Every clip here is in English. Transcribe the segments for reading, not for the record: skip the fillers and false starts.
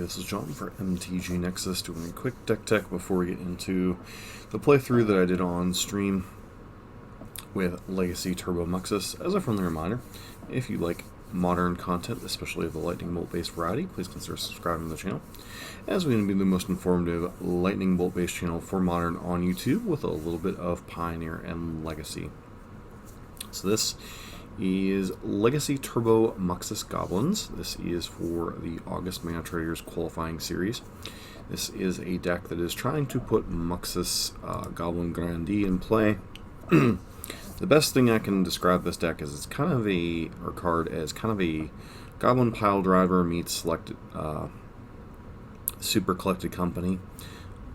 this is John for MTG Nexus doing a quick deck tech before we get into the playthrough that I did on stream with Legacy Turbo Muxus. As a friendly reminder, if you like modern content, especially of the lightning bolt based variety, please consider subscribing to the channel, as we're going to be the most informative lightning bolt based channel for modern on YouTube with a little bit of Pioneer and Legacy. So this is Legacy Turbo Muxus Goblins. This is for the August Manatraders qualifying series. This is a deck that is trying to put Muxus Goblin Grandee in play. The best thing I can describe this deck is it's kind of a, or card as kind of a Goblin Pile Driver meets selected Super Collected Company.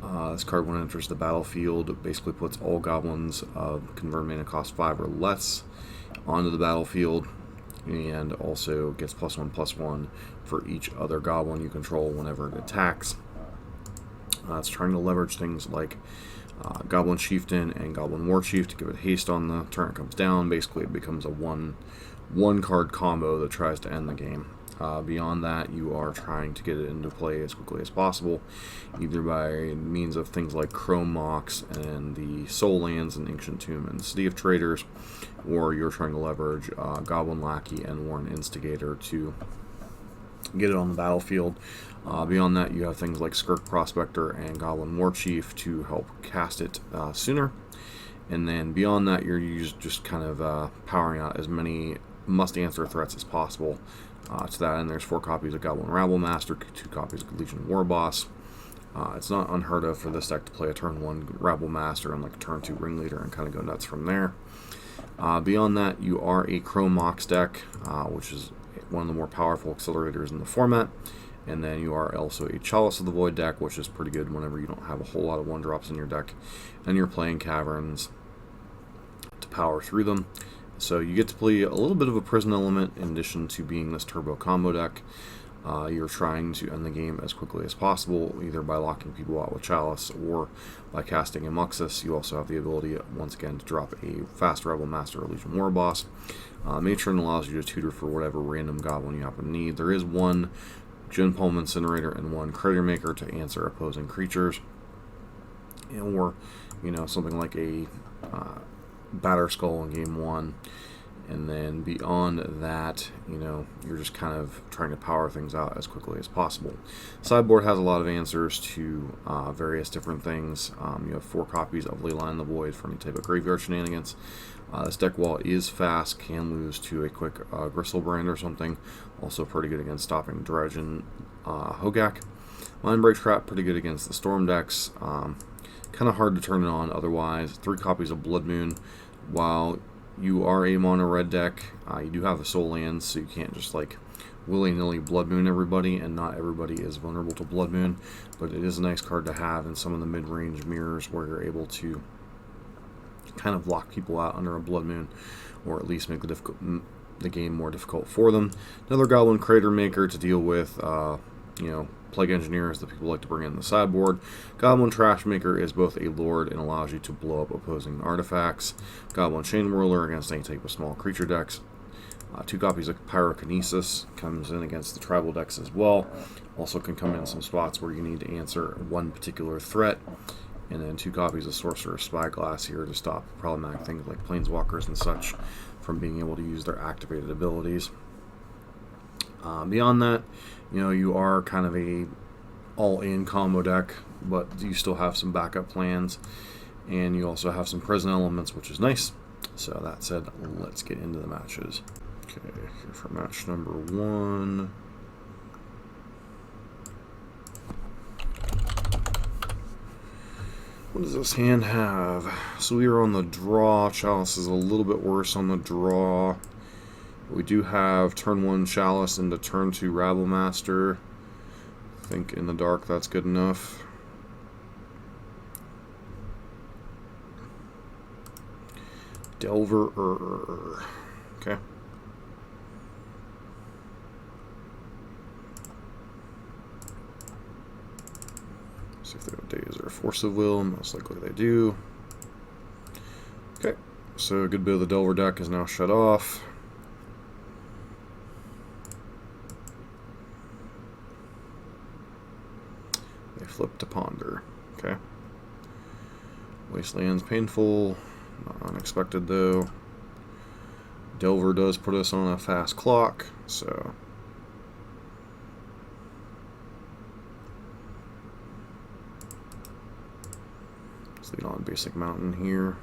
This card, when it enters the battlefield, basically puts all goblins of convert mana cost 5 or less onto the battlefield, and also gets +1/+1 for each other goblin you control whenever it attacks. It's trying to leverage things like Goblin Chieftain and Goblin War Chief to give it haste on the turn it comes down. Basically, it becomes a one card combo that tries to end the game. Beyond that, you are trying to get it into play as quickly as possible, either by means of things like Chrome Mox and the Soul Lands and Ancient Tomb and City of Traders, or you're trying to leverage Goblin Lackey and Warren Instigator to get it on the battlefield. Beyond that, you have things like Skirk Prospector and Goblin War Chief to help cast it sooner. And then beyond that, you're just kind of powering out as many must-answer threats as possible. To that end, there's 4 copies of Goblin Rabble Master, 2 copies of Legion War Boss. It's not unheard of for this deck to play a turn 1 Rabble Master and like a turn 2 Ringleader and kind of go nuts from there. Beyond that, you are a Chrome Mox deck, which is one of the more powerful accelerators in the format. And then you are also a Chalice of the Void deck, which is pretty good whenever you don't have a whole lot of 1-drops in your deck and you're playing Caverns to power through them. So you get to play a little bit of a prison element in addition to being this turbo combo deck. You're trying to end the game as quickly as possible, either by locking people out with Chalice or by casting a Muxus. You also have the ability, once again, to drop a fast Rebel Master or Legion War Boss. Matron allows you to tutor for whatever random goblin you happen to need. There is 1 Gen Palm Incinerator and 1 Crater Maker to answer opposing creatures. Or, something like a Batter Skull in game 1. And then beyond that, you're just kind of trying to power things out as quickly as possible. Sideboard has a lot of answers to various different things. You have 4 copies of Leyline the Void for any type of graveyard shenanigans. This deck, while it is fast, can lose to a quick Gristlebrand or something. Also pretty good against stopping Dredge and Hogak. Mindbreak Trap, pretty good against the Storm decks. Kind of hard to turn it on otherwise. 3 copies of Blood Moon. While you are a mono red deck, you do have the Soul Lands, so you can't just like willy-nilly Blood Moon everybody, and not everybody is vulnerable to Blood Moon, but it is a nice card to have in some of the mid-range mirrors where you're able to kind of lock people out under a Blood Moon, or at least make the game more difficult for them. Another Goblin Crater Maker to deal with Plague Engineers that people like to bring in the sideboard. Goblin Trash Maker is both a lord and allows you to blow up opposing artifacts. Goblin Chain Whirler against any type of small creature decks. 2 copies of Pyrokinesis comes in against the tribal decks as well. Also can come in some spots where you need to answer one particular threat. And then 2 copies of Sorcerer's Spyglass here to stop problematic things like Planeswalkers and such from being able to use their activated abilities. Beyond that, you are kind of a all-in combo deck, but you still have some backup plans, and you also have some prison elements, which is nice. So that said, let's get into the matches. Okay, here for match number 1. What does this hand have? So we are on the draw. Chalice is a little bit worse on the draw. We do have turn 1 Chalice into turn 2 Rabble Master. I think in the dark that's good enough. Delver. Okay. See if they have Days or Force of Will. Most likely they do. Okay. So a good bit of the Delver deck is now shut off. flip to ponder. Okay. Wasteland's painful. Not unexpected though. Delver does put us on a fast clock, so. Let's lead on basic mountain here.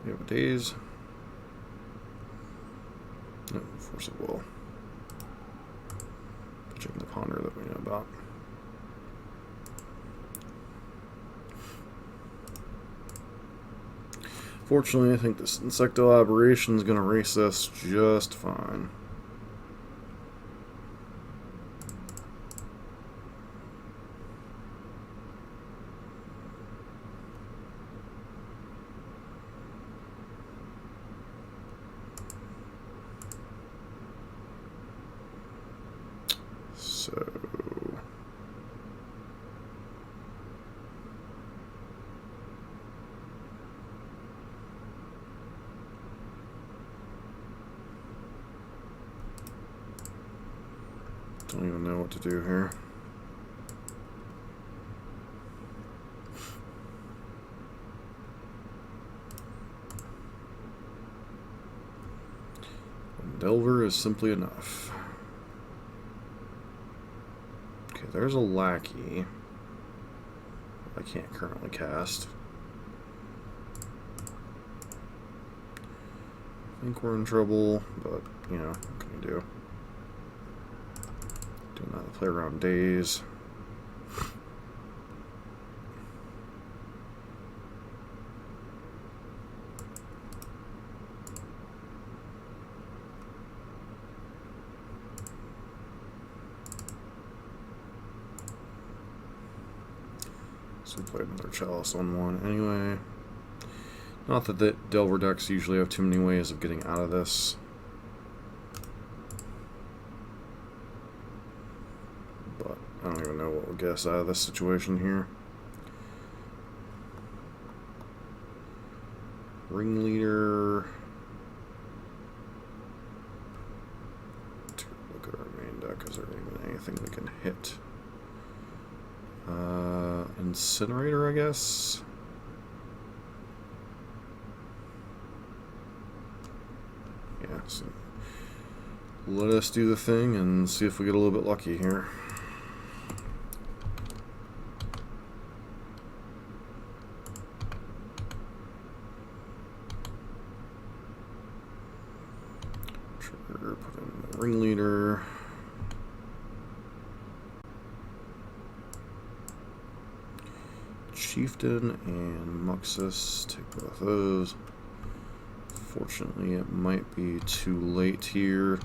We have a daze. No, force of will. Pitching the ponder that we know about. Fortunately, I think this insectile aberration is going to race us just fine. So don't even know what to do here. Delver is simply enough. Okay, there's a lackey I can't currently cast. I think we're in trouble, but you know, what can you do? Doing that to play around days. So we play another chalice on one anyway. Not that the Delver decks usually have too many ways of getting out of this. But I don't even know what would get us out of this situation here. Ringleader. Look at our main deck. Is there even anything we can hit? Incinerator, I guess. Yeah, so let us do the thing and see if we get a little bit lucky here. Trigger, put in the ringleader. Chieftain and Muxus, take both those. Fortunately, it might be too late here.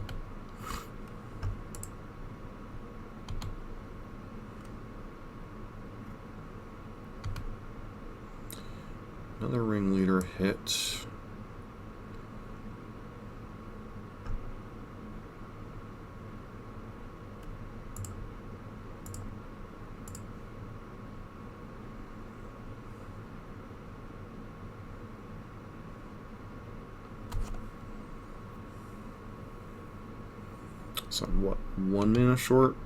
Another ringleader hit. So what, 1 mana short?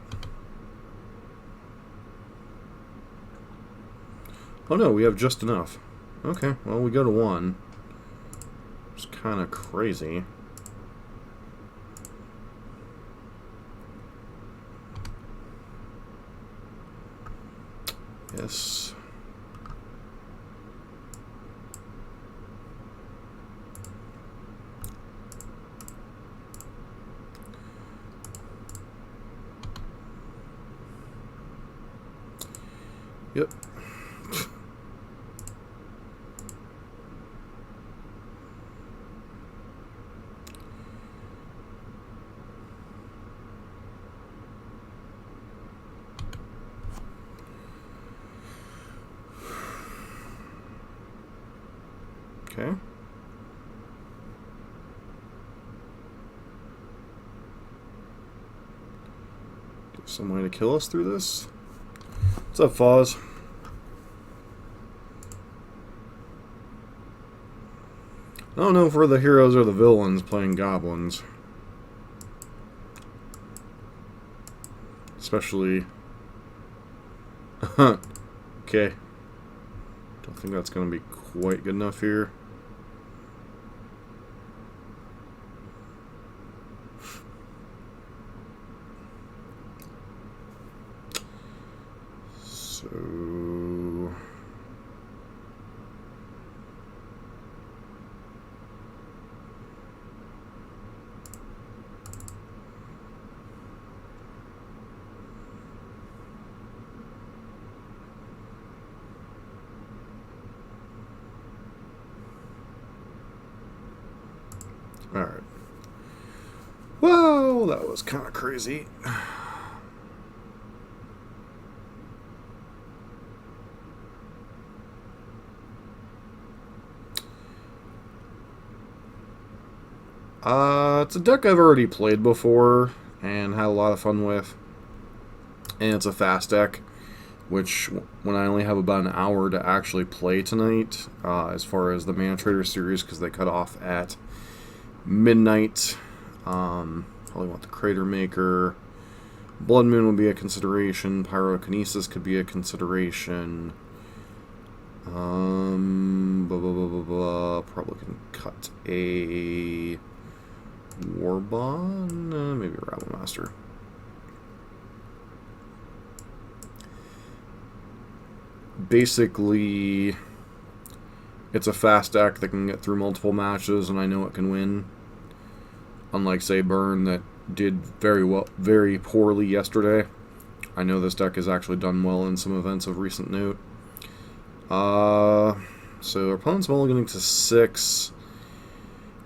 Oh no, we have just enough. Okay, well we go to 1. It's kind of crazy. Yes. Yep. Okay. some way to kill us through this? What's up, Foz? I don't know if we're the heroes or the villains playing goblins. Especially... Okay. Don't think that's going to be quite good enough here. So... Alright. Well, that was kind of crazy. It's a deck I've already played before and had a lot of fun with. And it's a fast deck, which, when I only have about an hour to actually play tonight, as far as the Manatraders series, because they cut off at midnight. Probably want the Crater Maker. Blood Moon would be a consideration. Pyrokinesis could be a consideration. Probably can cut a Warbond. Maybe a Rabble Master. Basically, it's a fast deck that can get through multiple matches, and I know it can win. Unlike, say, Burn, that did very poorly yesterday. I know this deck has actually done well in some events of recent note. So our opponent's mulliganing to 6.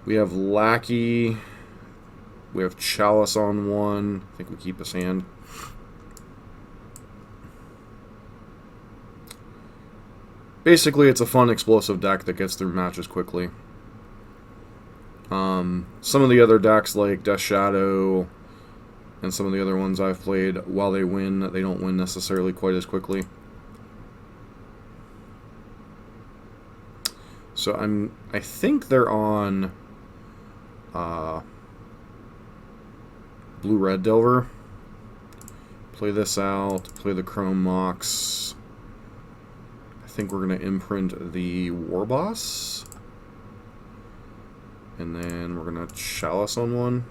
We have Lackey. We have Chalice on 1. I think we keep his hand. Basically, it's a fun, explosive deck that gets through matches quickly. Some of the other decks, like Death Shadow, and some of the other ones I've played, while they win, they don't win necessarily quite as quickly. So I think they're on Blue-Red Delver. Play this out, play the Chrome Mox. I think we're going to imprint the Warboss. And then we're going to Chalice on 1.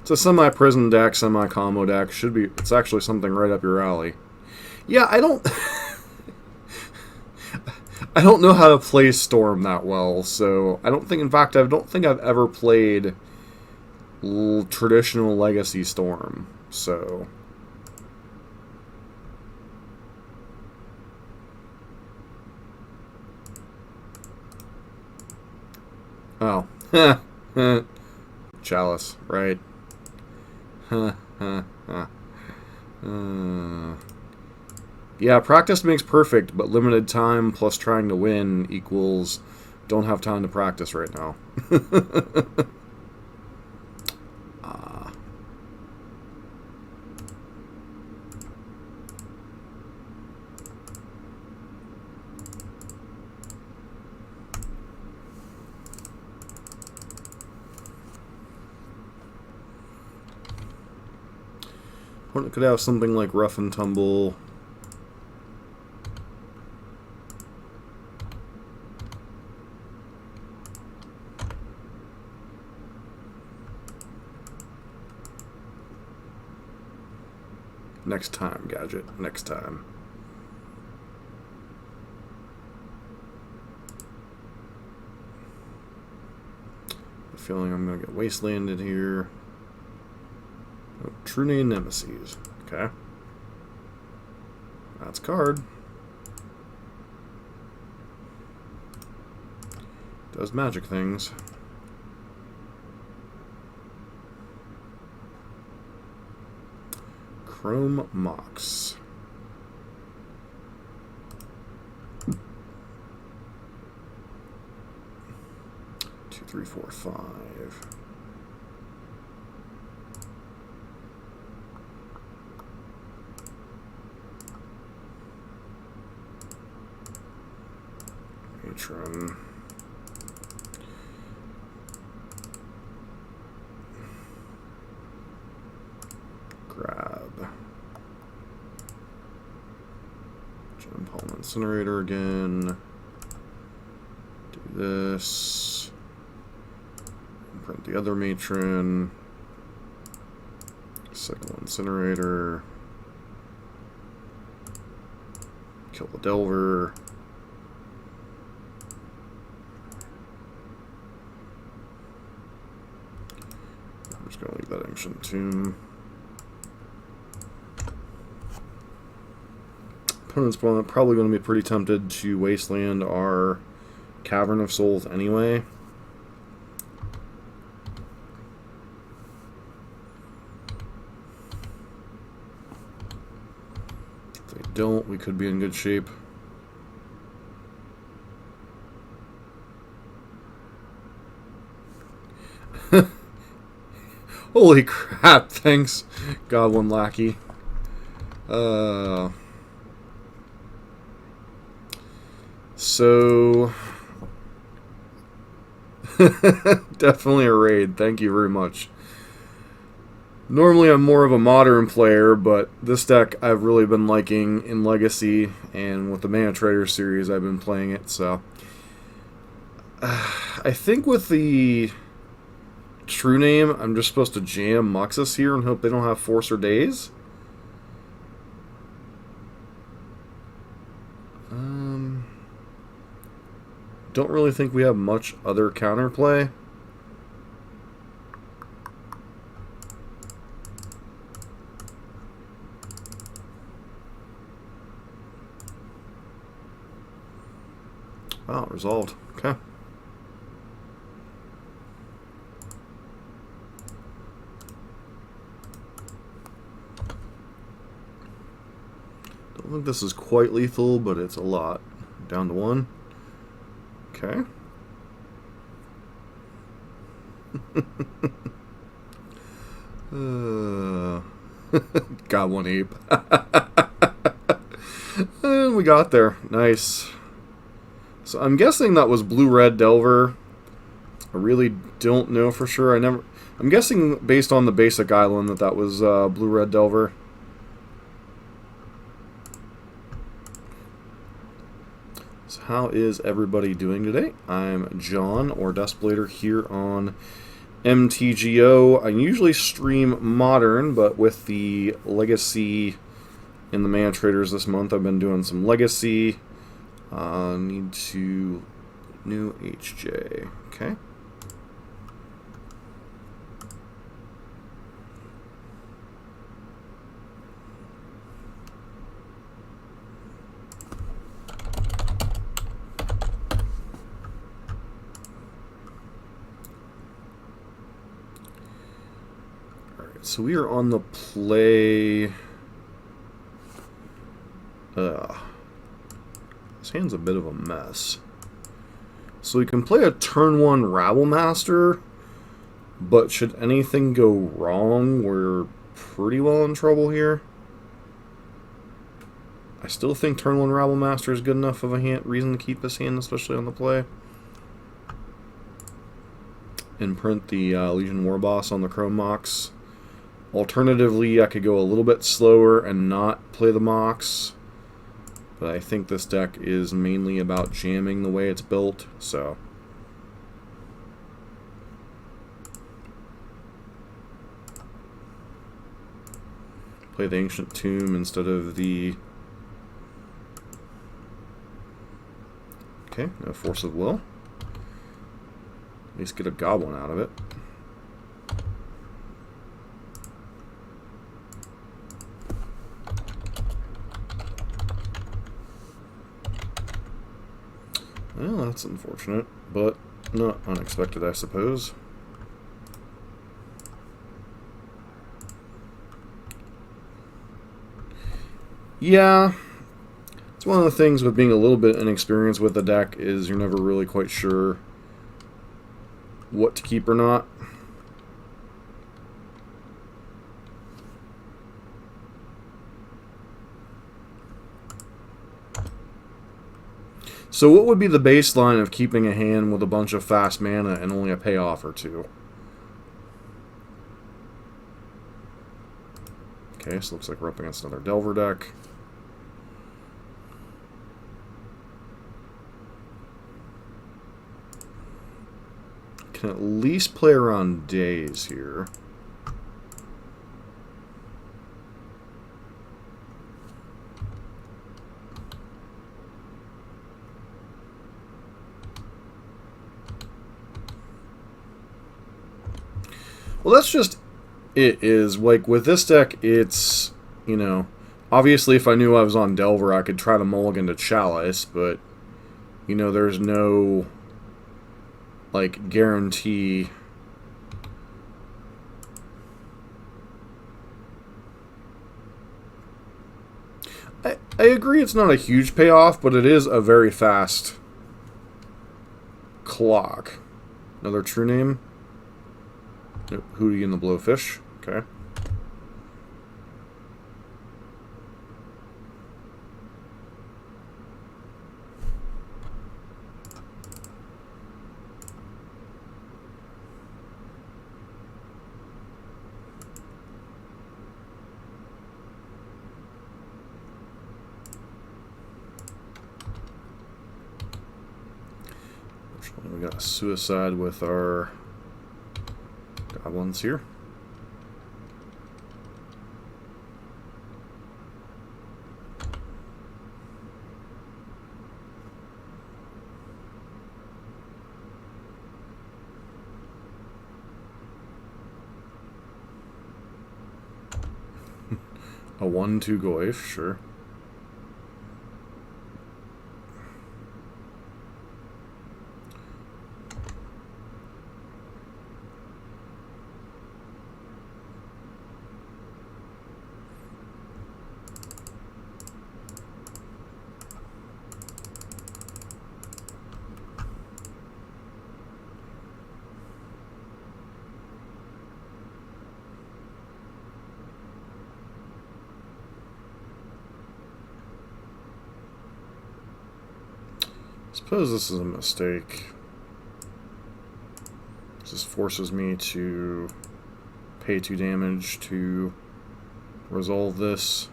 It's a semi-prison deck, semi-combo deck. It's actually something right up your alley. Yeah, I don't... I don't know how to play Storm that well, so I don't think I've ever played traditional Legacy Storm, so... Oh. Chalice, right. Yeah, practice makes perfect, but limited time plus trying to win equals don't have time to practice right now. Opponent could have something like Rough and Tumble. Next time, Gadget. Next time. I have a feeling I'm going to get Wastelanded here. Oh, True Name Nemesis. Okay. That's a card. Does magic things. Chrome Mox. 2, 3, 4, 5. Matron. Grab. Gem Palm Incinerator again. Do this. Print the other matron. Cycle Incinerator. Kill the Delver. I'm just going to leave that Ancient Tomb. Opponent's probably going to be pretty tempted to wasteland our Cavern of Souls anyway. If they don't, we could be in good shape. Holy crap, thanks, Goblin Lackey. So, definitely a raid. Thank you very much. Normally I'm more of a modern player, but this deck I've really been liking in Legacy, and with the Manatraders series I've been playing it, so... I think with the true name, I'm just supposed to jam Muxus here and hope they don't have Force or Daze. Don't really think we have much other counterplay. Wow, resolved. Okay. Don't think this is quite lethal, but it's a lot. Down to 1. Okay. Got 1 ape. And we got there. Nice. So I'm guessing that was blue-red Delver. I really don't know for sure. I'm guessing based on the basic island that was blue-red Delver. So how is everybody doing today? I'm John, or Dustblader, here on MTGO. I usually stream Modern, but with the Legacy in the Manatraders this month, I've been doing some Legacy. Need to... New HJ. Okay. So we are on the play. This hand's a bit of a mess. So we can play a turn 1 Rabble Master, but should anything go wrong, we're pretty well in trouble here. I still think turn 1 Rabble Master is good enough of a reason to keep this hand, especially on the play. And print the Legion Warboss on the Chrome Mox. Alternatively, I could go a little bit slower and not play the Mox, but I think this deck is mainly about jamming the way it's built, so... Play the Ancient Tomb instead of the... Okay, no Force of Will. At least get a Goblin out of it. Well, that's unfortunate, but not unexpected, I suppose. Yeah, it's one of the things with being a little bit inexperienced with the deck is you're never really quite sure what to keep or not. So what would be the baseline of keeping a hand with a bunch of fast mana and only a payoff or two? Okay, so looks like we're up against another Delver deck. Can at least play around days here. Well, that's just it is. Like, with this deck, it's, you know, obviously if I knew I was on Delver, I could try to mulligan to Chalice, but, you know, there's no, like, guarantee. I agree it's not a huge payoff, but it is a very fast clock. Another true name. Hootie and the Blowfish. Okay. We got a suicide with our Goblins here. A 1/2 Goif, sure. Suppose this is a mistake. This forces me to pay 2 damage to resolve this.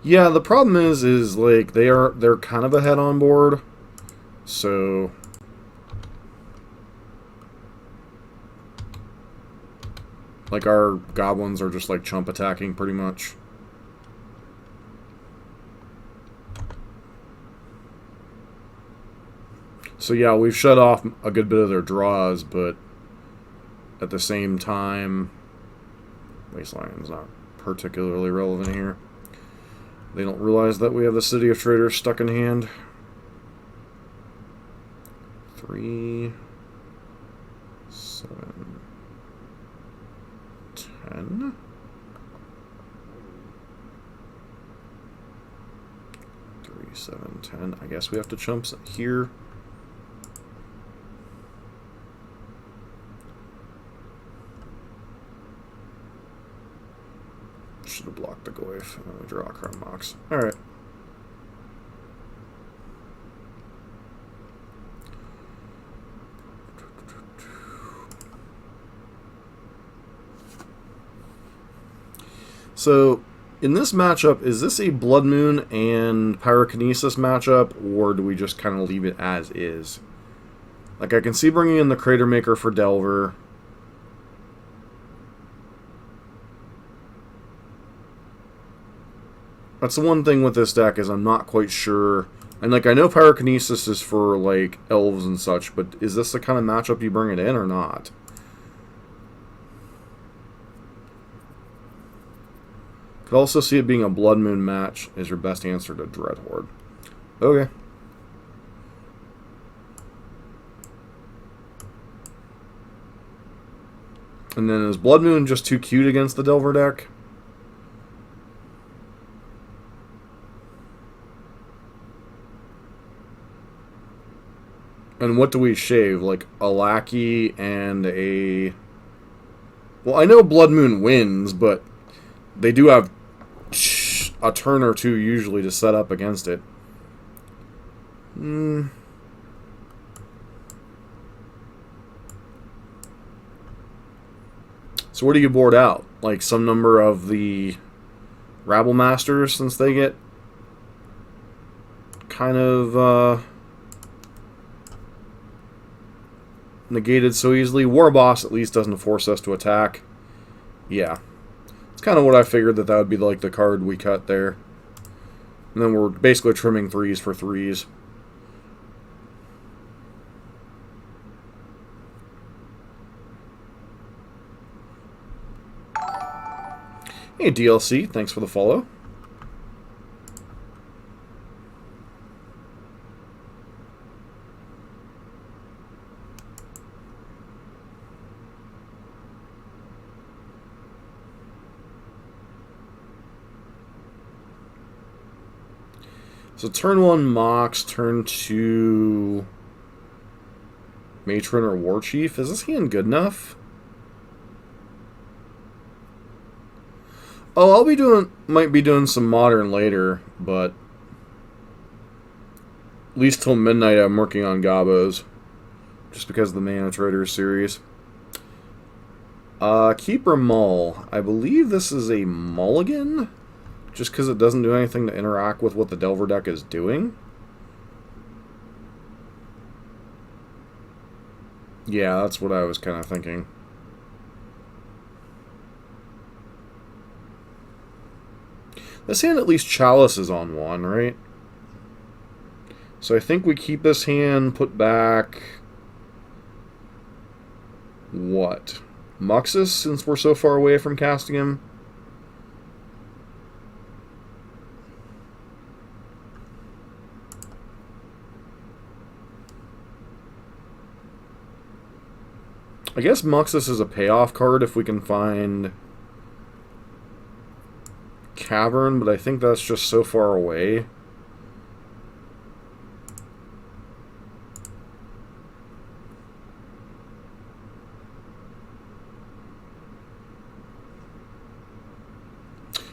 Yeah, the problem is like they're kind of ahead on board, so. Like, our Goblins are just, like, chump attacking, pretty much. So, yeah, we've shut off a good bit of their draws, but at the same time, Wasteline's not particularly relevant here. They don't realize that we have the City of Traders stuck in hand. 3, 7... 10. 3, 7, 10. I guess we have to chump here. Should have blocked the Goif, and then we draw a Chrome Mox. Alright. So, in this matchup, is this a Blood Moon and Pyrokinesis matchup, or do we just kind of leave it as is? Like, I can see bringing in the Crater Maker for Delver. That's the one thing with this deck, is I'm not quite sure. And, like, I know Pyrokinesis is for, like, elves and such, but is this the kind of matchup you bring it in or not? Could also see it being a Blood Moon match as your best answer to Dreadhorde. Okay. And then is Blood Moon just too cute against the Delver deck? And what do we shave? Like a lackey and a... Well, I know Blood Moon wins, but they do have a turn or two usually to set up against it. So what do you board out? Like some number of the Rabble Masters, since they get kind of negated so easily. War Boss at least doesn't force us to attack. Yeah. It's kind of what I figured that would be like the card we cut there. And then we're basically trimming 3s for 3s. Hey DLC, thanks for the follow. So turn 1 Mox, turn 2 Matron or War Chief. Is this hand good enough? Oh, might be doing some Modern later, but at least till midnight I'm working on Gobos. Just because of the Manatraders series. Keeper Mull. I believe this is a mulligan, just because it doesn't do anything to interact with what the Delver deck is doing. Yeah, that's what I was kind of thinking. This hand at least Chalice is on 1, right? So I think we keep this hand, put back... what? Muxus, since we're so far away from casting him? I guess Muxus is a payoff card if we can find Cavern, but I think that's just so far away.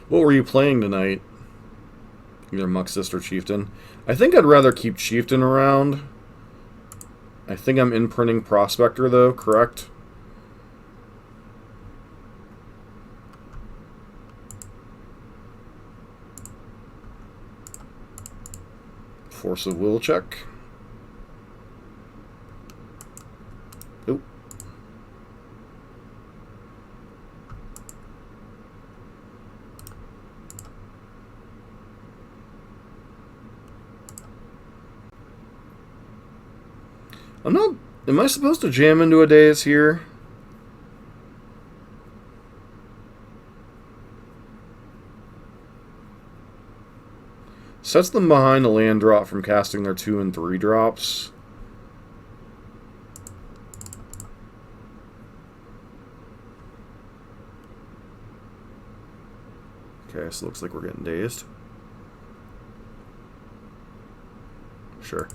What were you playing tonight? Either Muxus or Chieftain. I think I'd rather keep Chieftain around. I think I'm imprinting Prospector, though, correct? Force of Will check. Oop. I'm not... Am I supposed to jam into a daze here? Sets them behind a land drop from casting their 2 and 3 drops. Okay, so it looks like we're getting dazed. Sure.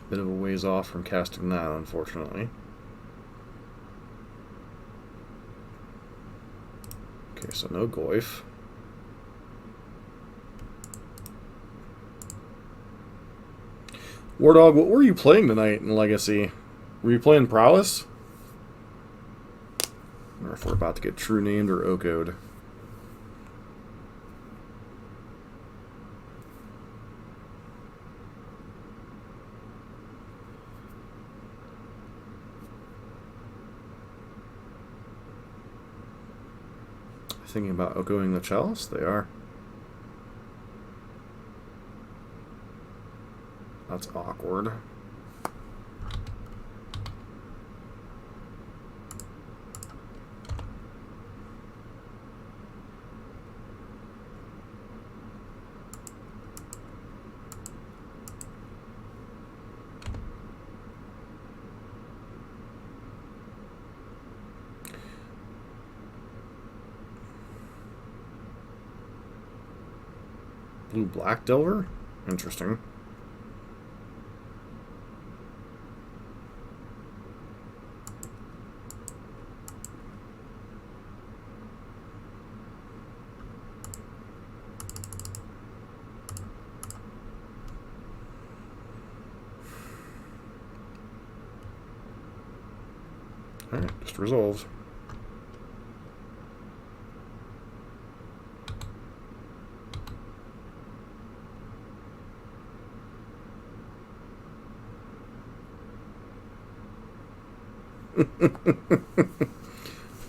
Bit of a ways off from casting that, unfortunately. Okay, so no Goyf. Wardog, what were you playing tonight in Legacy? Were you playing Prowess? Or if we're about to get true named or OCO'd. Thinking about OCOing the Chalice? They are. That's awkward. Blue-black Delver? Interesting. Alright, just resolves.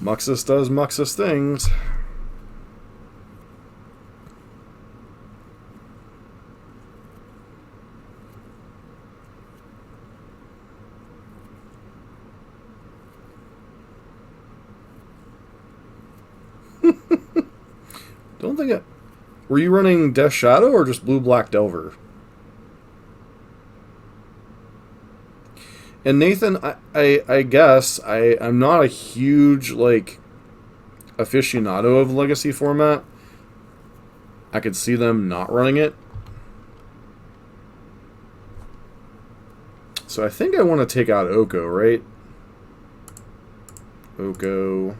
Muxus does Muxus things. Don't think it... Were you running Death Shadow or just Blue-Black Delver? And Nathan, I guess I'm not a huge, like, aficionado of Legacy format. I could see them not running it. So I think I want to take out Oko, right? Oko.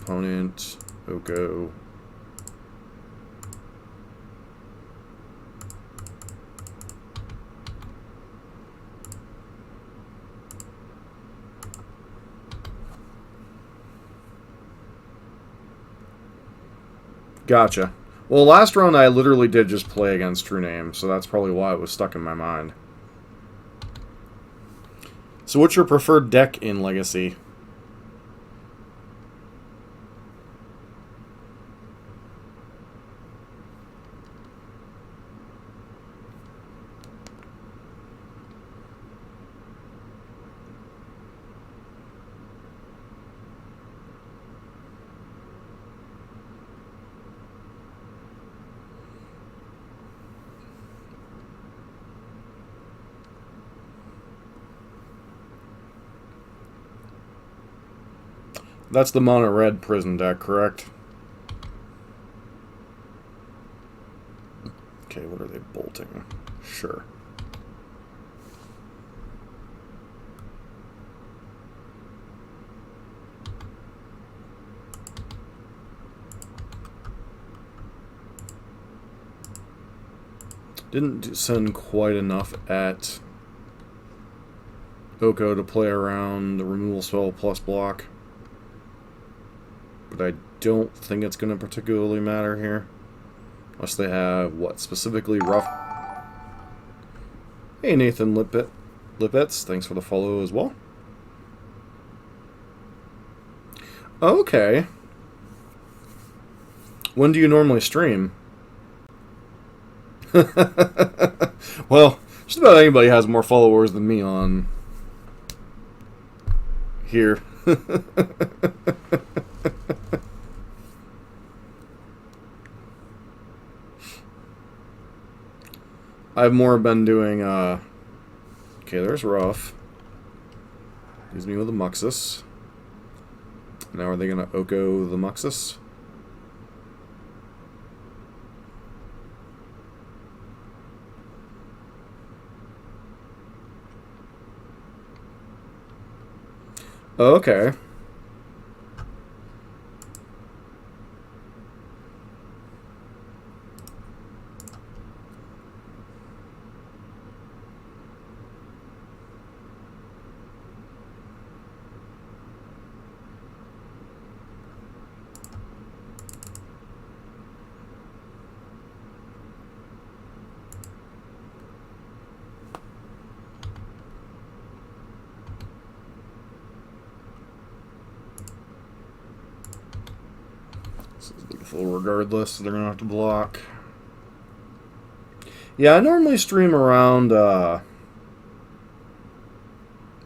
Opponent. Oko. Gotcha. Well, last round I literally did just play against True Name, so that's probably why it was stuck in my mind. So what's your preferred deck in Legacy? That's the mono red prison deck, correct? Okay, what are they bolting? Sure. Didn't send quite enough at Oko to play around the removal spell plus block. But I don't think it's going to particularly matter here. Unless they have, what, specifically rough... Hey, Nathan Lippets, thanks for the follow as well. Okay. When do you normally stream? Well, just about anybody has more followers than me on here. I've more been doing, okay, there's rough. Leaves me with a Muxus. Now are they going to Oko the Muxus? Okay. Regardless, they're gonna have to block. Yeah, I normally stream around,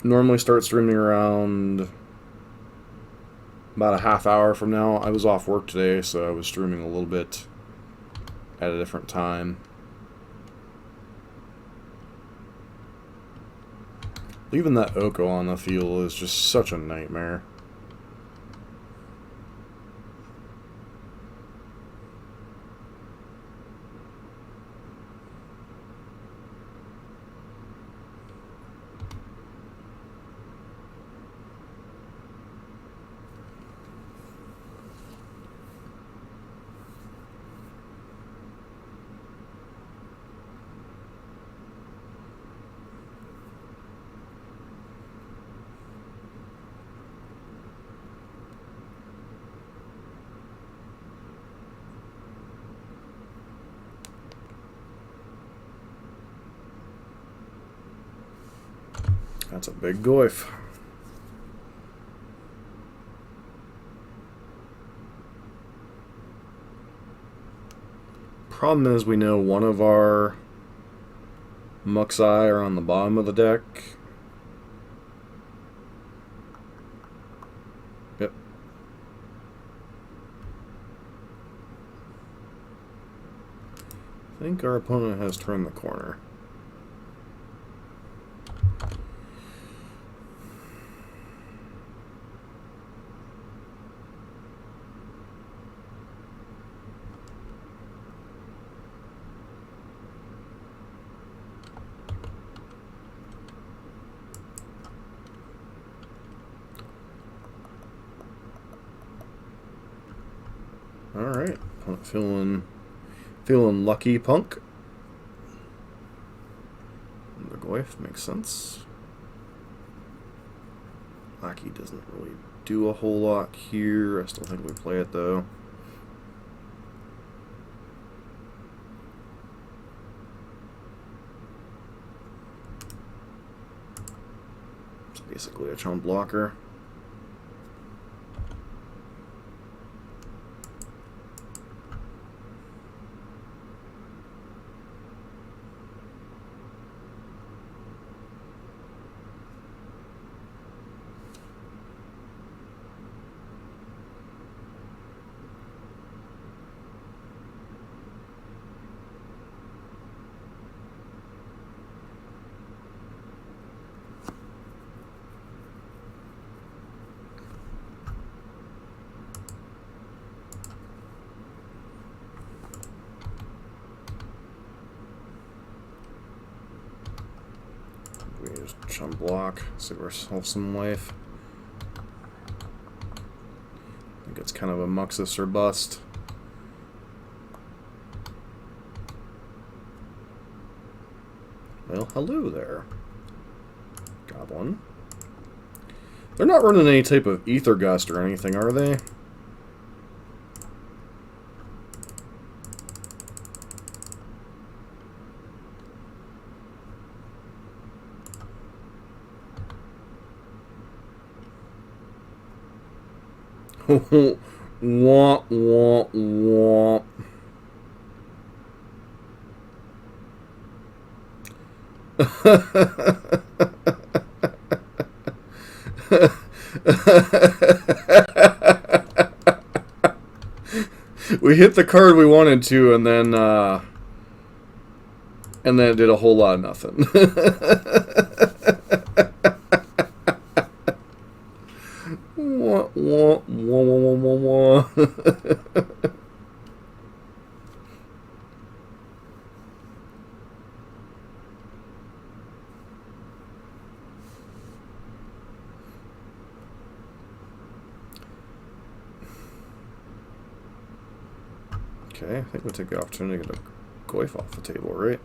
normally start streaming around about a half hour from now. I was off work today, so I was streaming a little bit at a different time. Leaving that Oko on the field is just such a nightmare. That's a big goif. Problem is, we know one of our Muxus are on the bottom of the deck. Yep. I think our opponent has turned the corner. Alright, feeling lucky, punk. The goif makes sense. Baack doesn't really do a whole lot here. I still think we play it though. It's basically a chump blocker. We just chump block, save ourselves some life. I think it's kind of a Muxus or bust. Well, hello there, Goblin. They're not running any type of Ether Gust or anything, are they? Womp, womp, womp. We hit the card we wanted to, and then it did a whole lot of nothing. Wah, wah, wah, wah, wah, wah. Okay, I think we'll take the opportunity to get a goif off the table, right?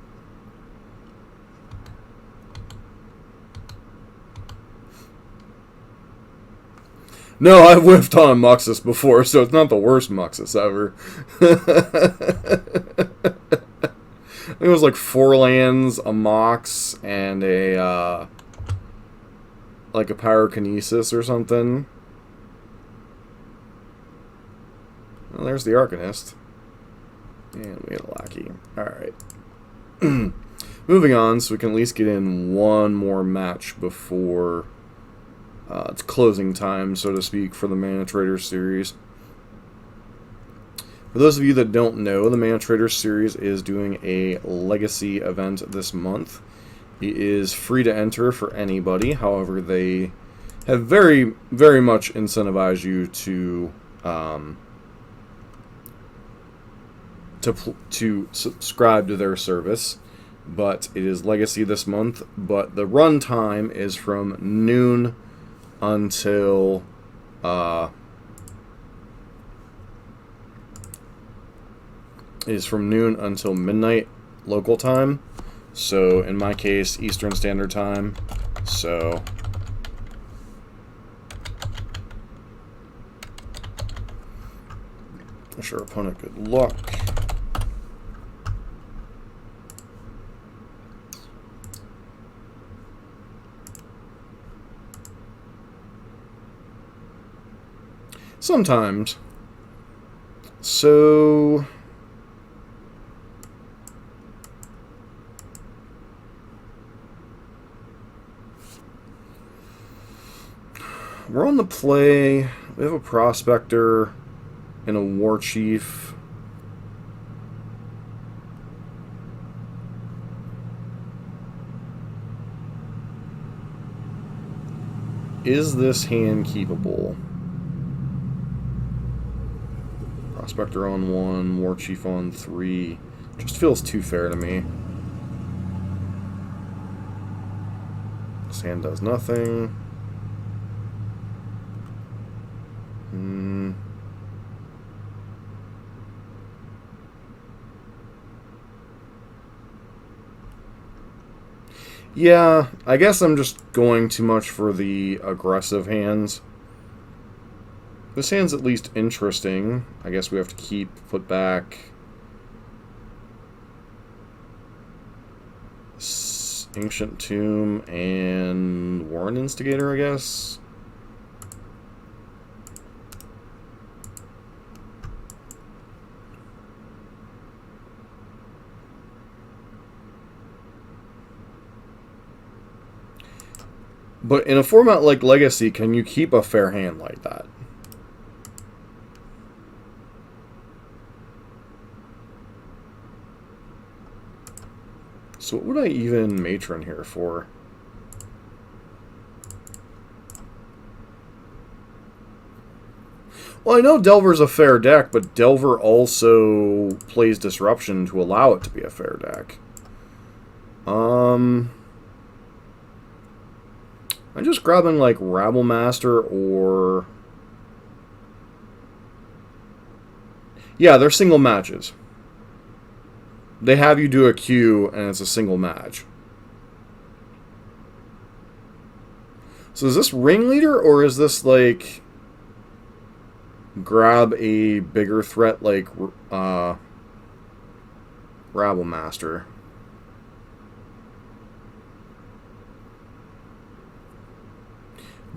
No, I've whiffed on Muxus before, so it's not the worst Muxus ever. It was like 4 lands, a Mox, and a like a Pyrokinesis or something. Well, there's the Arcanist. And we had a Lackey. Alright. Moving on, so we can at least get in one more match before it's closing time, so to speak, for the Manatraders series. For those of you that don't know, the Manatraders series is doing a legacy event this month. It is free to enter for anybody. However, they have very, very much incentivized you to subscribe to their service. But it is legacy this month. But the run time is from noon until midnight local time. So in my case, Eastern Standard Time. So wish our opponent good luck. Sometimes. So... we're on the play. We have a prospector and a war chief. Is this hand keepable? Prospector on 1, war chief on 3. Just feels too fair to me. This hand does nothing. Yeah, I guess I'm just going too much for the aggressive hands. This hand's at least interesting. I guess we have to put back Ancient Tomb and Warren Instigator, I guess. But in a format like Legacy, can you keep a fair hand like that? So what would I even matron here for? Well, I know Delver's a fair deck, but Delver also plays Disruption to allow it to be a fair deck. I'm just grabbing like Rabble Master or... yeah, they're single matches. They have you do a queue and it's a single match. So is this Ringleader or is this like... grab a bigger threat like Rabble Master?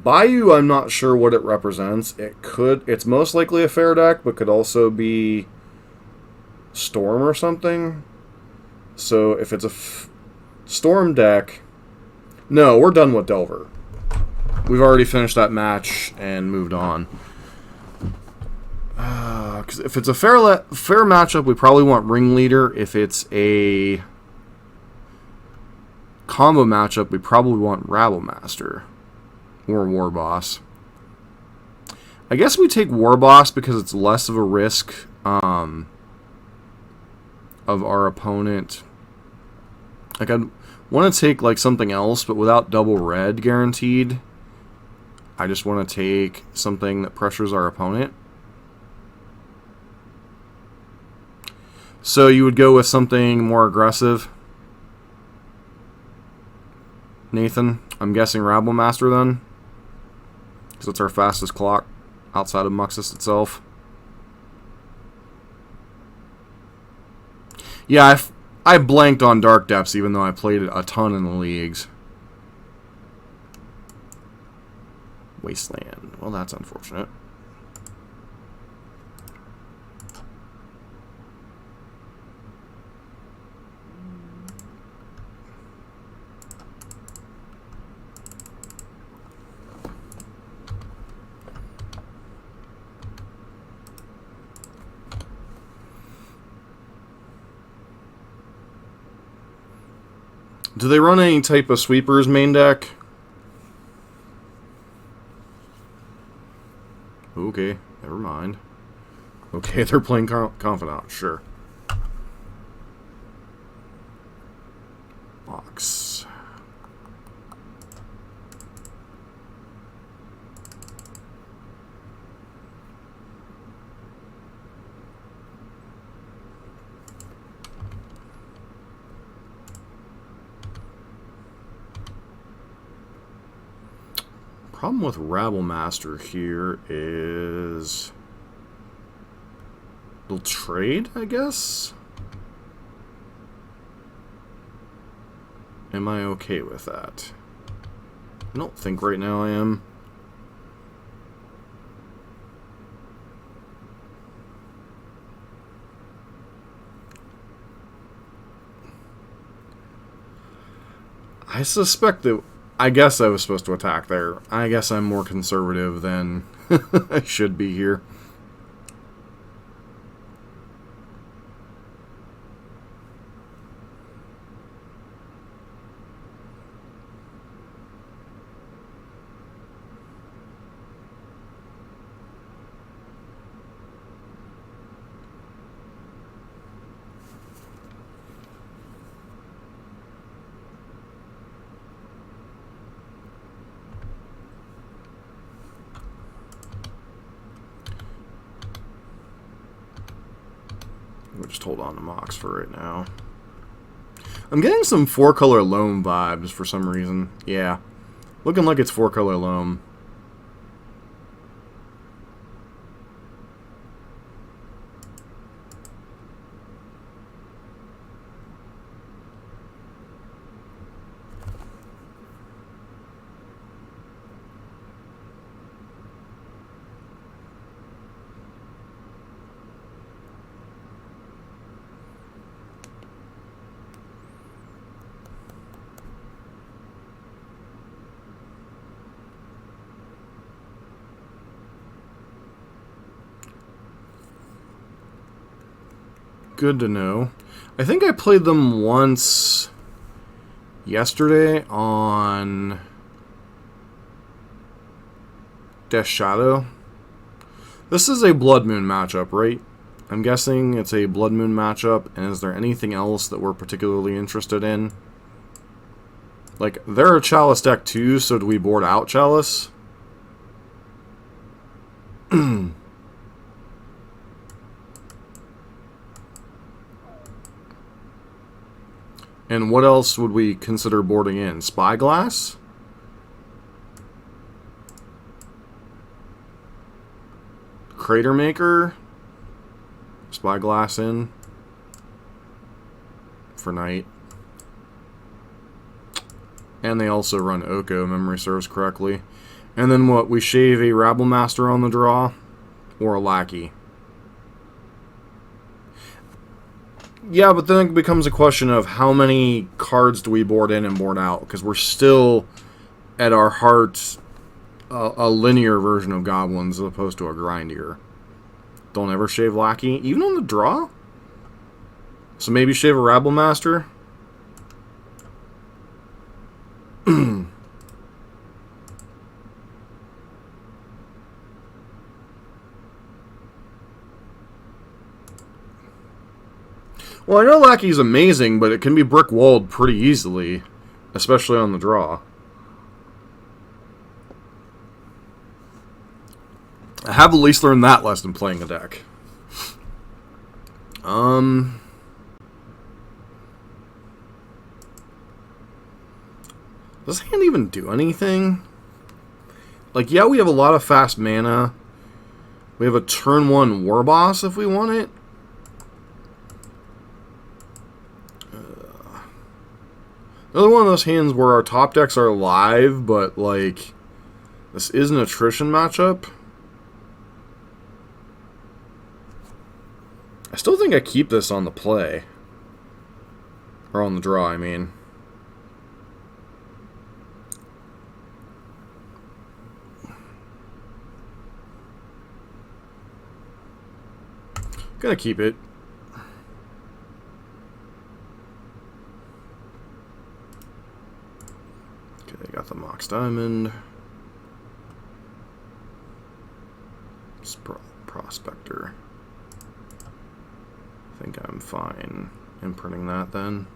Bayou, I'm not sure what it represents. It's most likely a fair deck, but could also be Storm or something. So if it's a Storm deck... no, we're done with Delver. We've already finished that match and moved on. Because if it's a fair matchup, we probably want Ringleader. If it's a combo matchup, we probably want Rabble Master. Or War Boss. I guess we take War Boss because it's less of a risk of our opponent. Like, I'd want to take like something else, but without double red guaranteed. I just want to take something that pressures our opponent. So you would go with something more aggressive, Nathan? I'm guessing Rabble Master then? Because it's our fastest clock outside of Muxus itself. Yeah, I blanked on Dark Depths even though I played it a ton in the leagues. Wasteland. Well, that's unfortunate. Do they run any type of sweepers main deck? Okay, never mind. Okay, they're playing Confidant, sure. Box. Problem with Rabble Master here is they'll trade, I guess? Am I okay with that? I don't think right now I am. I suspect that... I guess I was supposed to attack there. I guess I'm more conservative than I should be here. We'll just hold on to Mox for right now. I'm getting some 4-color loam vibes for some reason. Yeah. Looking like it's 4-color loam. Good to know. I think I played them once yesterday on Death Shadow. This is a Blood Moon matchup, right? I'm guessing it's a Blood Moon matchup, and is there anything else that we're particularly interested in? Like, they're a Chalice deck too, so do we board out Chalice? And what else would we consider boarding in? Spyglass? Crater Maker? Spyglass in? For night. And they also run Oko, memory serves correctly. And then what? We shave a Rabble Master on the draw? Or a Lackey? Yeah, but then it becomes a question of how many cards do we board in and board out? Because we're still, at our heart, a linear version of Goblins as opposed to a grindier. Don't ever shave Lackey, even on the draw? So maybe shave a Rabble Master? Well, I know Lackey's amazing, but it can be brick-walled pretty easily, especially on the draw. I have at least learned that lesson playing the deck. Does this hand even do anything? Like, yeah, we have a lot of fast mana. We have a turn 1 War Boss if we want it. Another one of those hands where our top decks are live, but, like, this is an attrition matchup. I still think I keep this on the play. Or on the draw, I mean. Gonna keep it. Okay, got the Mox Diamond. Prospector. I think I'm fine imprinting that then.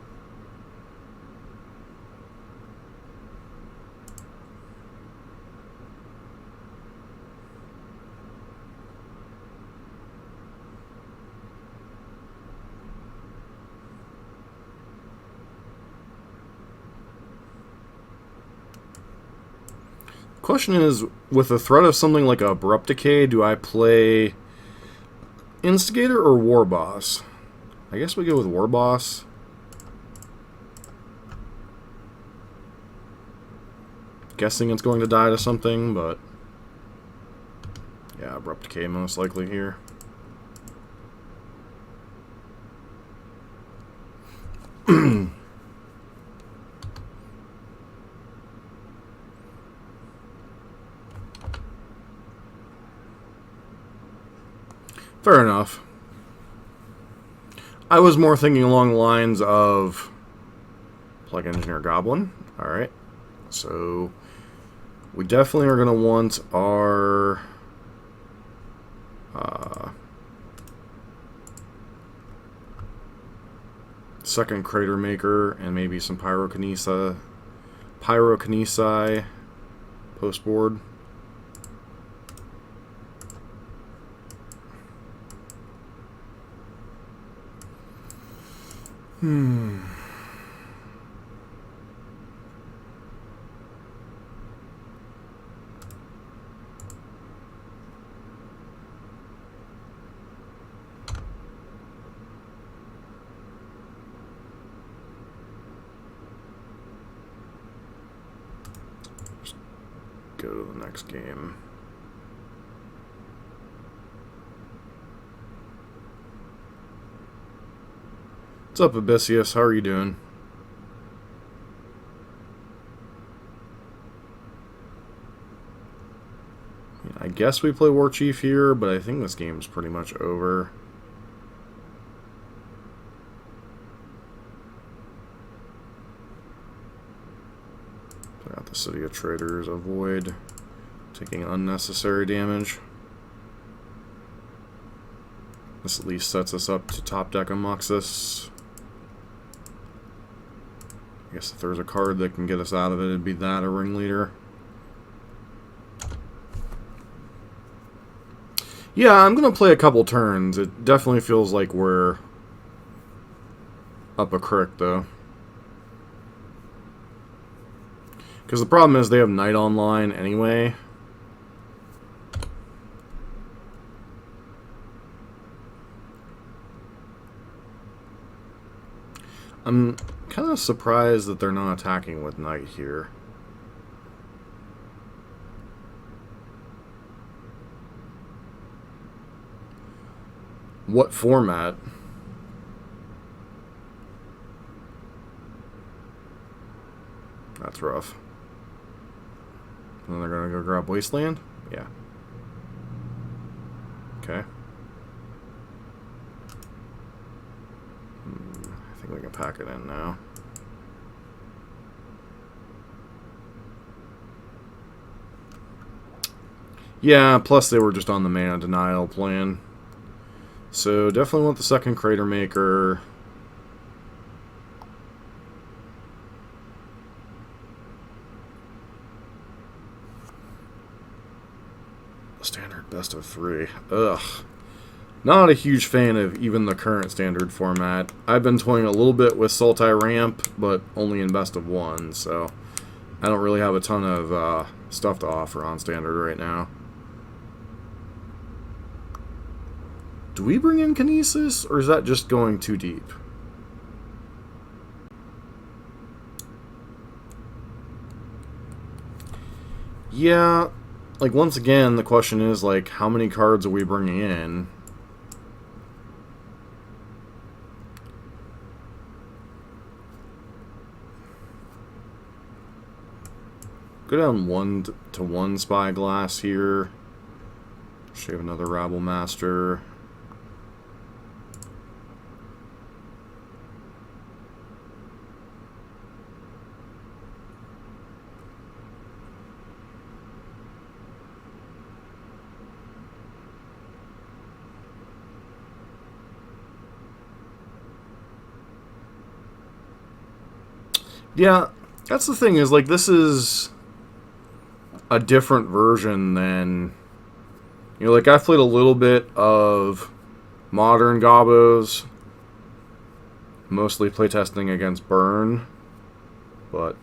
Question is, with the threat of something like Abrupt Decay, do I play Instigator or War Boss? I guess we go with War Boss. Guessing it's going to die to something, but yeah, Abrupt Decay most likely here. Fair enough. I was more thinking along the lines of Plug Engineer Goblin. Alright. So we definitely are going to want our second Crater Maker and maybe some Pyrokinesi post board. Just go to the next game. What's up, Abyssius? How are you doing? I guess we play War Chief here, but I think this game's pretty much over. Play out the City of Traders, avoid taking unnecessary damage. This at least sets us up to top deck a Muxus. I guess if there's a card that can get us out of it, it'd be that, a Ringleader. Yeah, I'm going to play a couple turns. It definitely feels like we're up a creek, though. Because the problem is they have Night Online anyway. I'm kind of surprised that they're not attacking with Night here. What format? That's rough. And they're gonna go grab Wasteland? Yeah. Okay. I think we can pack it in now. Yeah, plus they were just on the mana denial plan. So definitely want the second Crater Maker. Standard best of 3. Ugh. Not a huge fan of even the current standard format. I've been toying a little bit with Sultai Ramp, but only in best of 1, so I don't really have a ton of stuff to offer on standard right now. Do we bring in Kinesis, or is that just going too deep? Yeah, like, once again, the question is, like, how many cards are we bringing in? Go down 1/1 Spyglass here. Shave another Rabble Master. Yeah, that's the thing, is, like, this is a different version than, you know, like, I've played a little bit of modern Gobos, mostly playtesting against Burn, but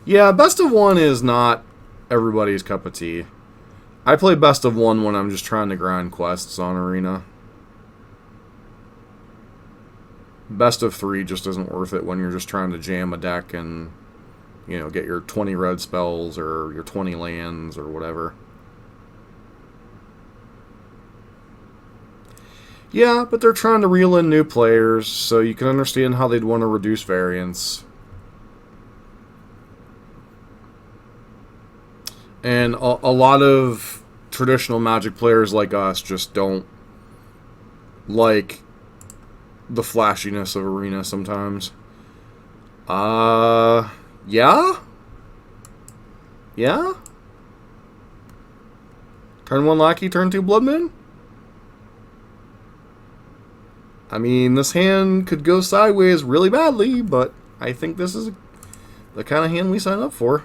yeah, best of 1 is not everybody's cup of tea. I play best of 1 when I'm just trying to grind quests on Arena. Best of 3 just isn't worth it when you're just trying to jam a deck and, you know, get your 20 red spells or your 20 lands or whatever. Yeah, but they're trying to reel in new players, so you can understand how they'd want to reduce variance. And a lot of traditional Magic players like us just don't like the flashiness of Arena sometimes. Yeah? Yeah? Turn 1 Lackey, turn 2 Blood Moon? I mean, this hand could go sideways really badly, but I think this is the kind of hand we sign up for.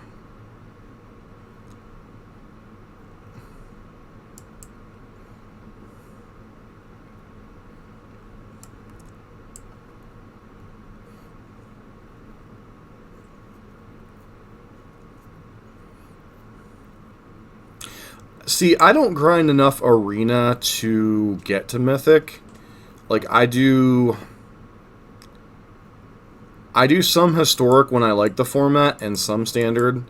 See, I don't grind enough Arena to get to Mythic. Like, I do some Historic when I like the format, and some Standard.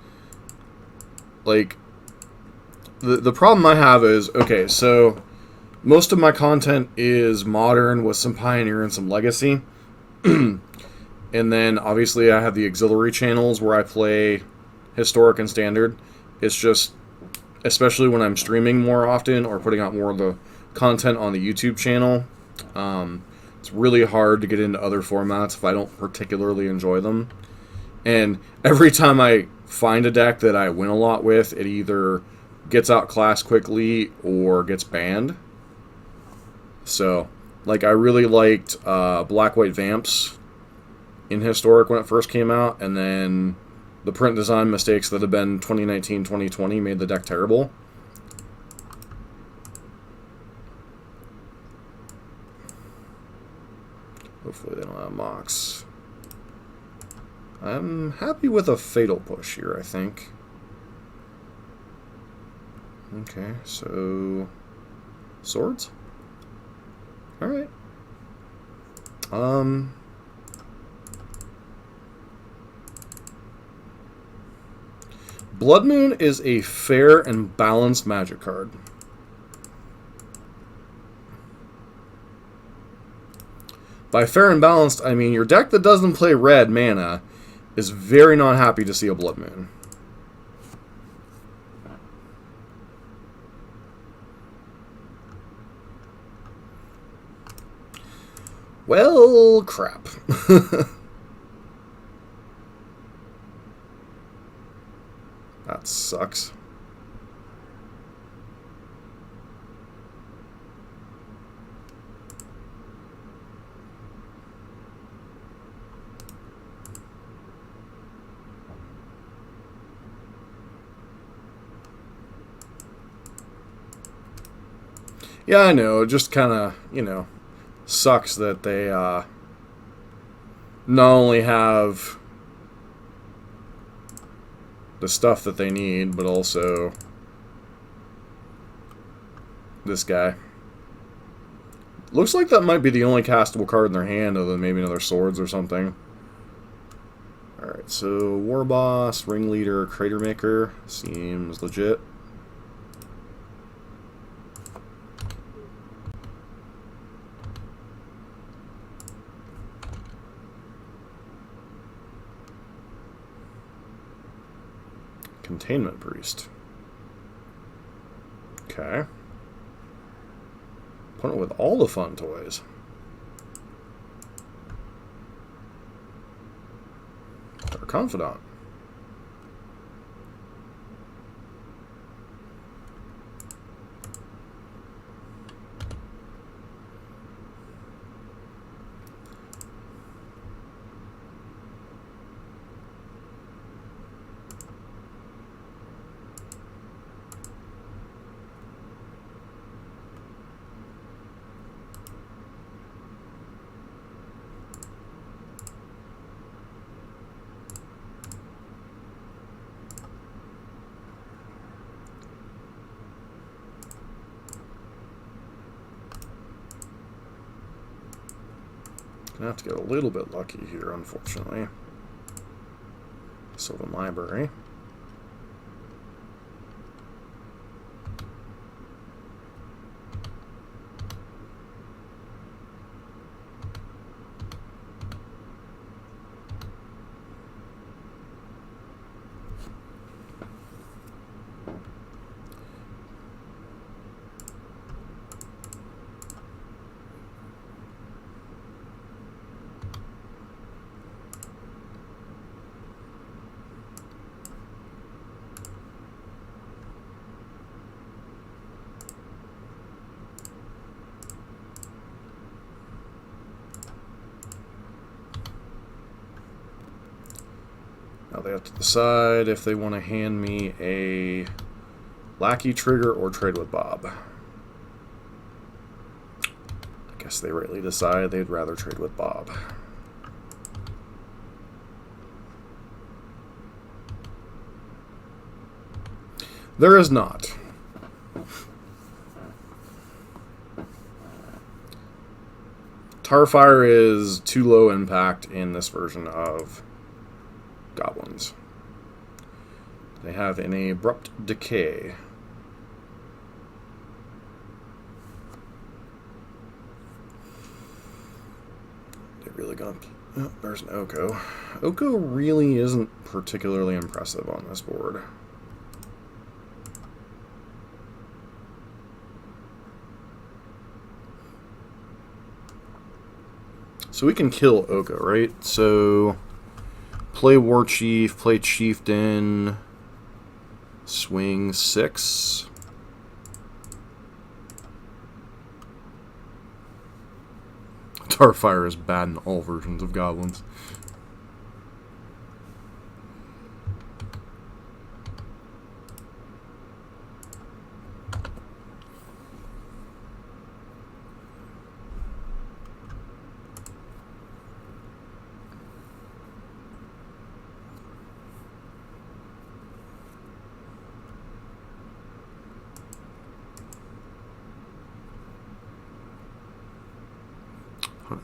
Like, the problem I have is, okay, so most of my content is Modern with some Pioneer and some Legacy. And then, obviously, I have the auxiliary channels where I play Historic and Standard. It's just, especially when I'm streaming more often or putting out more of the content on the YouTube channel, it's really hard to get into other formats if I don't particularly enjoy them. And every time I find a deck that I win a lot with, it either gets outclassed quickly or gets banned. So, like, I really liked Black-White Vamps in Historic when it first came out, and then the print design mistakes that have been 2019-2020 made the deck terrible. Hopefully they don't have Mox. I'm happy with a Fatal Push here, I think. Okay, so Swords? Alright. Blood Moon is a fair and balanced Magic card. By fair and balanced, I mean your deck that doesn't play red mana is very not happy to see a Blood Moon. Well, crap. That sucks. Yeah, I know. It just kind of, you know, sucks that they not only have the stuff that they need, but also this guy. Looks like that might be the only castable card in their hand, other than maybe another Swords or something. Alright, so War Boss, Ringleader, Crater Maker seems legit. Containment Priest. Okay. Put it with all the fun toys. Our Confidant. I have to get a little bit lucky here, unfortunately. Sylvan Library. Now they have to decide if they want to hand me a lackey trigger or trade with Bob. I guess they rightly decide they'd rather trade with Bob. There is not. Tarfire is too low impact in this version of Goblins. They have an abrupt decay. They're really gonna... Oh, there's an Oko. Oko really isn't particularly impressive on this board. So we can kill Oko, right? So play War Chief, play Chieftain, swing 6. Starfire is bad in all versions of Goblins.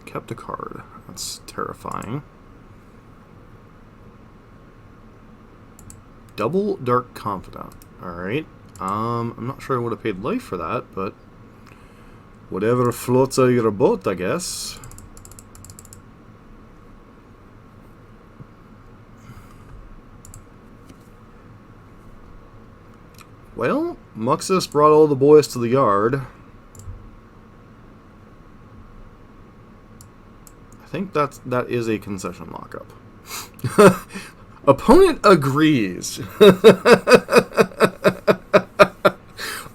Kept a card. That's terrifying. Double Dark Confidant. Alright. I'm not sure I would have paid life for that, but whatever floats out of your boat, I guess. Well, Muxus brought all the boys to the yard. I think that is a concession lockup. Opponent agrees.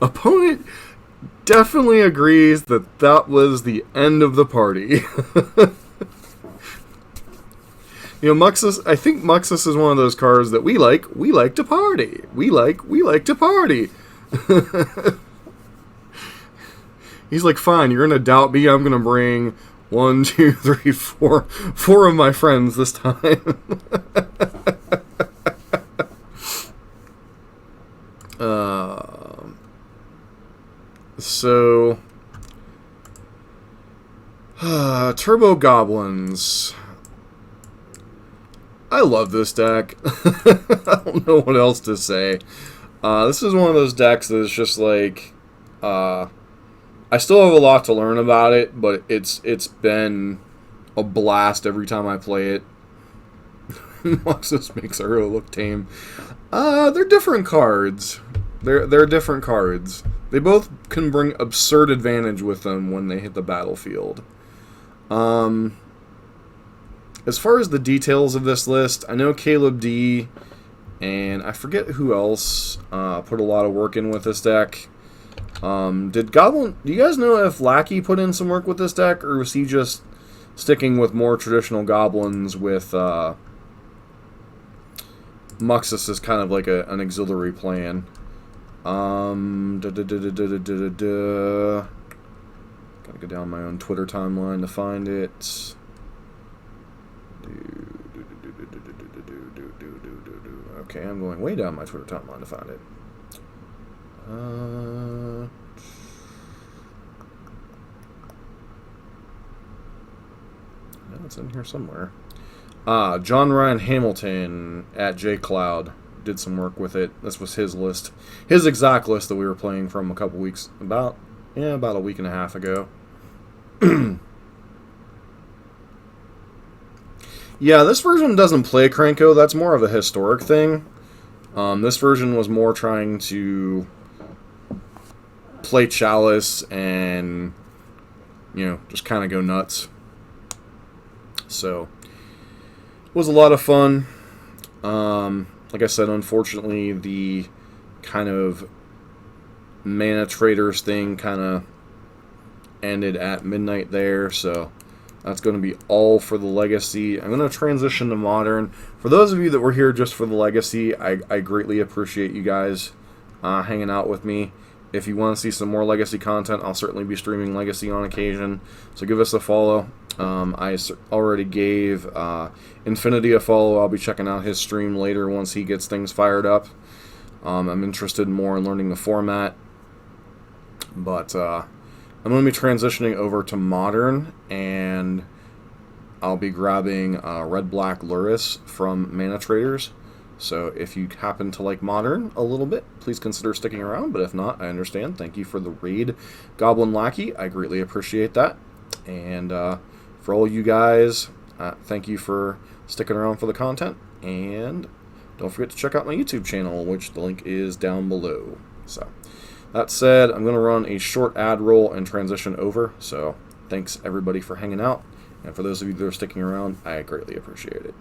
Opponent definitely agrees that that was the end of the party. You know, Muxus. I think Muxus is one of those cards that we like. We like to party. We like to party. He's like, fine. You're gonna doubt me. I'm gonna bring 1, 2, 3, 4. 4 of my friends this time. So, Turbo Goblins. I love this deck. I don't know what else to say. This is one of those decks that is just like, I still have a lot to learn about it, but it's been a blast every time I play it. Muxus makes Uro look tame. They're different cards. They're different cards. They both can bring absurd advantage with them when they hit the battlefield. As far as the details of this list, I know Caleb D and I forget who else put a lot of work in with this deck. Did Goblin... Do you guys know if Lackey put in some work with this deck, or was he just sticking with more traditional Goblins with Muxus as kind of like an auxiliary plan? Gotta go down my own Twitter timeline to find it. Okay, I'm going way down my Twitter timeline to find it. No, it's in here somewhere. John Ryan Hamilton at JCloud did some work with it. This was his list, his exact list that we were playing from a couple weeks, about a week and a half ago. Yeah, this version doesn't play Krenko. That's more of a historic thing. This version was more trying to play Chalice and, you know, just kind of go nuts. So, it was a lot of fun. Like I said, unfortunately, the kind of Manatraders thing kind of ended at midnight there, so That's going to be all for the Legacy. I'm going to transition to Modern. For those of you that were here just for the Legacy, I greatly appreciate you guys hanging out with me. If you want to see some more Legacy content, I'll certainly be streaming Legacy on occasion, so give us a follow. I already gave Infinity a follow. I'll be checking out his stream later once he gets things fired up. I'm interested more in learning the format, but I'm going to be transitioning over to Modern, and I'll be grabbing Red-Black Luris from Manatraders. So if you happen to like Modern a little bit, please consider sticking around. But if not, I understand. Thank you for the raid, Goblin Lackey. I greatly appreciate that. And for all you guys, thank you for sticking around for the content. And don't forget to check out my YouTube channel, which the link is down below. So that said, I'm going to run a short ad roll and transition over. So thanks everybody for hanging out. And for those of you that are sticking around, I greatly appreciate it.